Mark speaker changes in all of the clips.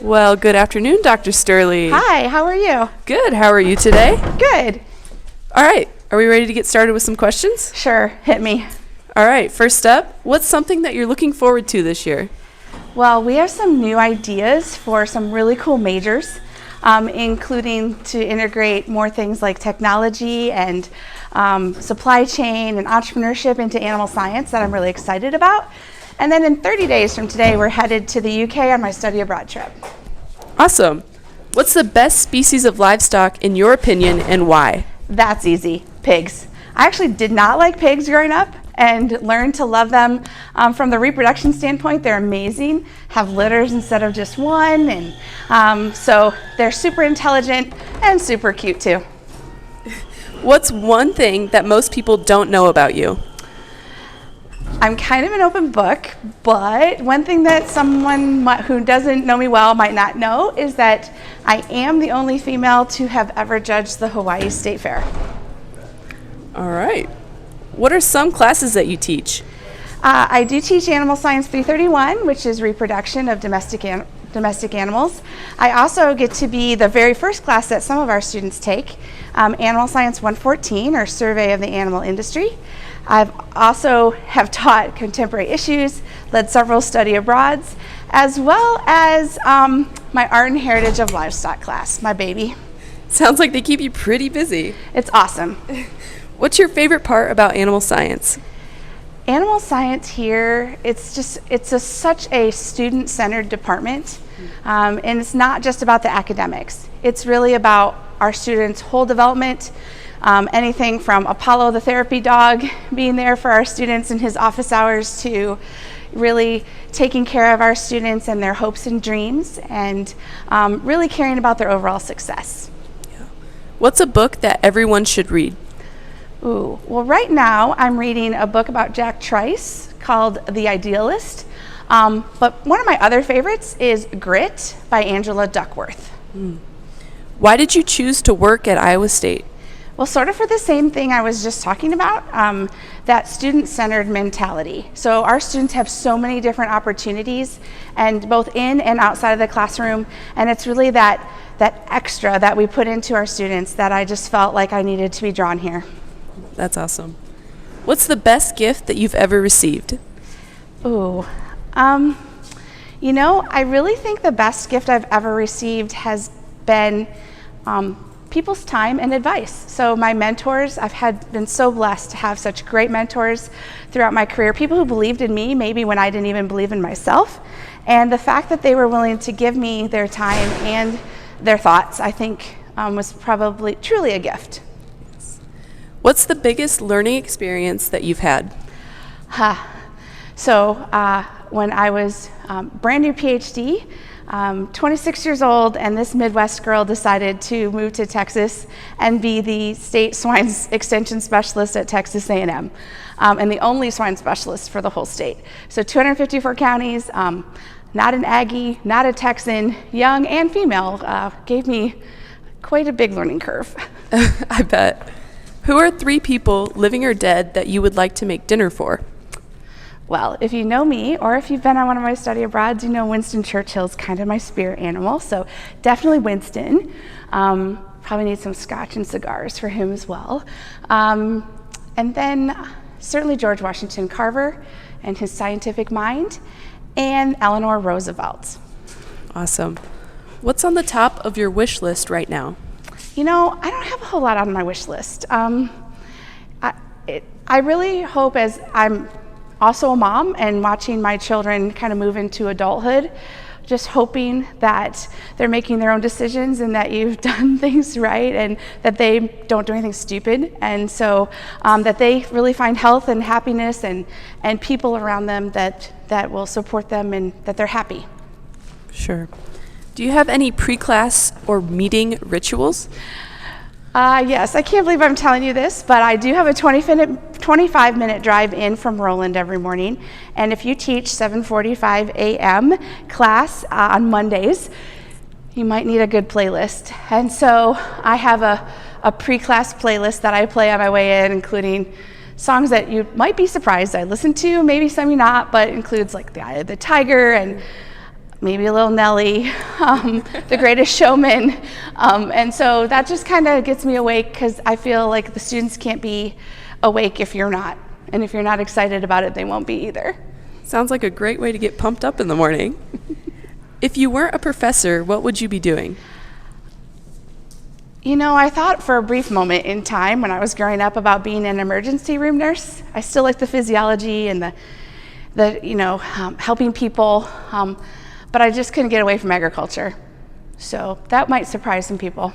Speaker 1: Well, good afternoon, Dr. Sterle.
Speaker 2: Hi, how are you?
Speaker 1: Good. How are you today?
Speaker 2: Good.
Speaker 1: All right. Are we ready to get started with some questions?
Speaker 2: Sure, hit me.
Speaker 1: All right. First up, what's something that you're looking forward to this year?
Speaker 2: Well, we have some new ideas for some really cool majors, including to integrate more things like technology and supply chain and entrepreneurship into animal science that I'm really excited about. And then in 30 days from today, we're headed to the UK on my study abroad trip.
Speaker 1: Awesome. What's the best species of livestock in your opinion and why?
Speaker 2: That's easy, pigs. I actually did not like pigs growing up and learned to love them from the reproduction standpoint. They're amazing, have litters instead of just one, and so they're super intelligent and super cute too.
Speaker 1: What's one thing that most people don't know about you?
Speaker 2: I'm kind of an open book, but one thing that someone who doesn't know me well might not know is that I am the only female to have ever judged the Hawaii State Fair.
Speaker 1: All right. What are some classes that you teach?
Speaker 2: I do teach Animal Science 331, which is reproduction of domestic animals. I also get to be the very first class that some of our students take, Animal Science 114, or Survey of the Animal Industry. I've also have taught contemporary issues, led several study abroads, as well as my Art and Heritage of Livestock class, my baby.
Speaker 1: Sounds like they keep you pretty busy.
Speaker 2: It's awesome.
Speaker 1: What's your favorite part about animal science?
Speaker 2: Animal science here, such a student-centered department, and it's not just about the academics. It's really about our students' whole development, anything from Apollo the therapy dog being there for our students in his office hours to really taking care of our students and their hopes and dreams and really caring about their overall success.
Speaker 1: Yeah. What's a book that everyone should read?
Speaker 2: Ooh, well, right now I'm reading a book about Jack Trice called The Idealist, but one of my other favorites is Grit by Angela Duckworth.
Speaker 1: Why did you choose to work at Iowa State?
Speaker 2: Well, sort of for the same thing I was just talking about, that student-centered mentality. So our students have so many different opportunities, and both in and outside of the classroom, and it's really that extra that we put into our students that I just felt like I needed to be drawn here.
Speaker 1: That's awesome. What's the best gift that you've ever received?
Speaker 2: Ooh, I really think the best gift I've ever received has been people's time and advice. So my mentors, been so blessed to have such great mentors throughout my career, people who believed in me maybe when I didn't even believe in myself. And the fact that they were willing to give me their time and their thoughts, I think was probably truly a gift.
Speaker 1: What's the biggest learning experience that you've had?
Speaker 2: So when I was brand new PhD, 26 years old, and this Midwest girl decided to move to Texas and be the state swine extension specialist at Texas A&M, and the only swine specialist for the whole state. So 254 counties, not an Aggie, not a Texan, young and female, gave me quite a big learning curve.
Speaker 1: I bet. Who are 3 people, living or dead, that you would like to make dinner for?
Speaker 2: Well, if you know me, or if you've been on one of my study abroads, you know Winston Churchill's kind of my spirit animal, so definitely Winston. Probably need some scotch and cigars for him as well. And then certainly George Washington Carver and his scientific mind, and Eleanor Roosevelt.
Speaker 1: Awesome. What's on the top of your wish list right now?
Speaker 2: I don't have a whole lot on my wish list. I really hope, as I'm also a mom and watching my children kind of move into adulthood, just hoping that they're making their own decisions and that you've done things right and that they don't do anything stupid. And so that they really find health and happiness and people around them that will support them and that they're happy.
Speaker 1: Sure. Do you have any pre-class or meeting rituals?
Speaker 2: Yes, I can't believe I'm telling you this, but I do have a 25-minute drive in from Roland every morning. And if you teach 7:45 a.m. class on Mondays, you might need a good playlist. And so I have a pre-class playlist that I play on my way in, including songs that you might be surprised I listen to, maybe some you not, but includes like The Eye of the Tiger and maybe a little Nelly, The Greatest Showman. And so that just kind of gets me awake because I feel like the students can't be awake if you're not. And if you're not excited about it, they won't be either.
Speaker 1: Sounds like a great way to get pumped up in the morning. If you weren't a professor, what would you be doing?
Speaker 2: You know, I thought for a brief moment in time when I was growing up about being an emergency room nurse. I still like the physiology and helping people, but I just couldn't get away from agriculture. So that might surprise some people.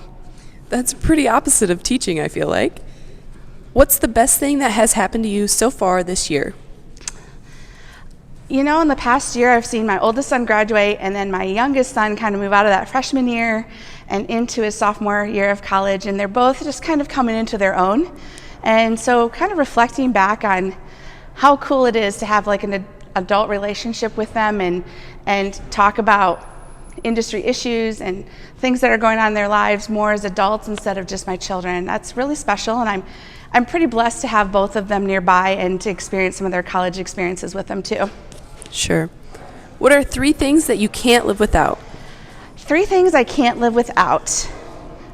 Speaker 1: That's pretty opposite of teaching, I feel like. What's the best thing that has happened to you so far this year?
Speaker 2: You know, in the past year, I've seen my oldest son graduate and then my youngest son kind of move out of that freshman year and into his sophomore year of college, and they're both just kind of coming into their own. And so kind of reflecting back on how cool it is to have like an adult relationship with them and talk about industry issues and things that are going on in their lives more as adults instead of just my children. That's really special, and I'm pretty blessed to have both of them nearby and to experience some of their college experiences with them too.
Speaker 1: Sure. What are 3 things that you can't live without?
Speaker 2: 3 things I can't live without.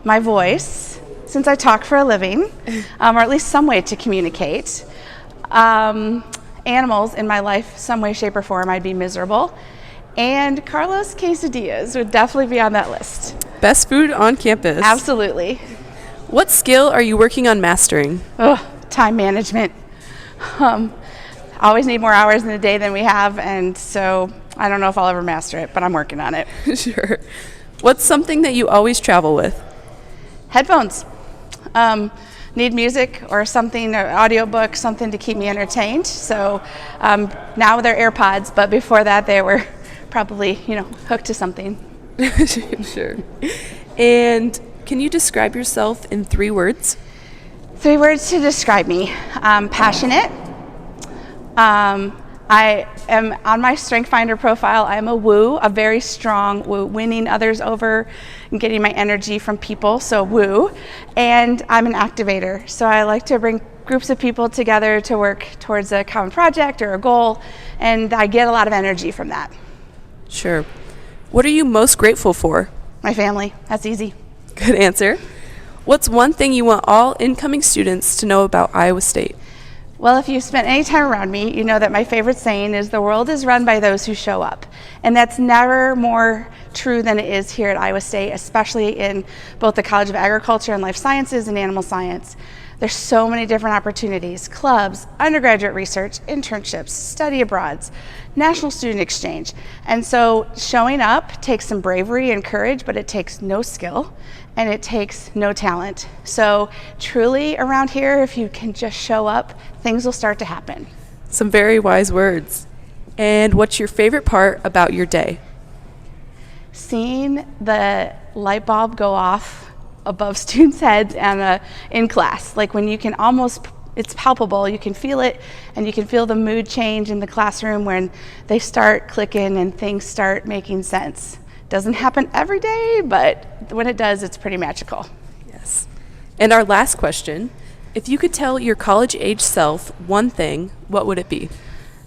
Speaker 2: My voice, since I talk for a living, or at least some way to communicate. Animals in my life, some way, shape, or form, I'd be miserable. And Carlos quesadillas would definitely be on that list.
Speaker 1: Best food on campus.
Speaker 2: Absolutely.
Speaker 1: What skill are you working on mastering?
Speaker 2: Time management. Always need more hours in the day than we have, and so I don't know if I'll ever master it, but I'm working on it.
Speaker 1: Sure. What's something that you always travel with?
Speaker 2: Headphones. Need music or something, or audiobook, something to keep me entertained. So now they're AirPods, but before that they were probably, hooked to something.
Speaker 1: Sure. And can you describe yourself in 3 words?
Speaker 2: 3 words to describe me. Passionate. I am on my Strength Finder profile. I'm a woo, a very strong woo, winning others over and getting my energy from people, so woo. And I'm an activator, so I like to bring groups of people together to work towards a common project or a goal, and I get a lot of energy from that.
Speaker 1: Sure. What are you most grateful for?
Speaker 2: My family. That's easy.
Speaker 1: Good answer. What's one thing you want all incoming students to know about Iowa State?
Speaker 2: Well, if you've spent any time around me, you know that my favorite saying is the world is run by those who show up. And that's never more true than it is here at Iowa State, especially in both the College of Agriculture and Life Sciences and Animal Science. There's so many different opportunities: clubs, undergraduate research, internships, study abroads, national student exchange. And so showing up takes some bravery and courage, but it takes no skill and it takes no talent. So truly around here, if you can just show up, things will start to happen.
Speaker 1: Some very wise words. And what's your favorite part about your day?
Speaker 2: Seeing the light bulb go off above students' heads and in class. Like when you can almost, it's palpable, you can feel it, and you can feel the mood change in the classroom when they start clicking and things start making sense. Doesn't happen every day, but when it does, it's pretty magical.
Speaker 1: Yes. And our last question, if you could tell your college-age self one thing, what would it be?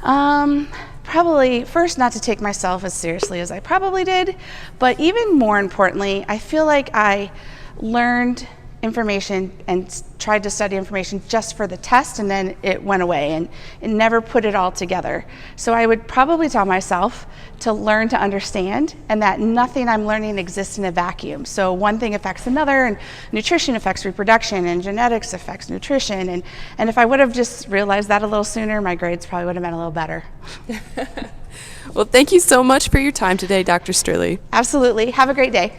Speaker 2: Probably, first, not to take myself as seriously as I probably did, but even more importantly, I feel like I learned information and tried to study information just for the test, and then it went away and never put it all together. So I would probably tell myself to learn to understand, and that nothing I'm learning exists in a vacuum. So one thing affects another, and nutrition affects reproduction, and genetics affects nutrition. And if I would have just realized that a little sooner, my grades probably would have been a little better.
Speaker 1: Well, thank you so much for your time today, Dr. Sterle.
Speaker 2: Absolutely. Have a great day.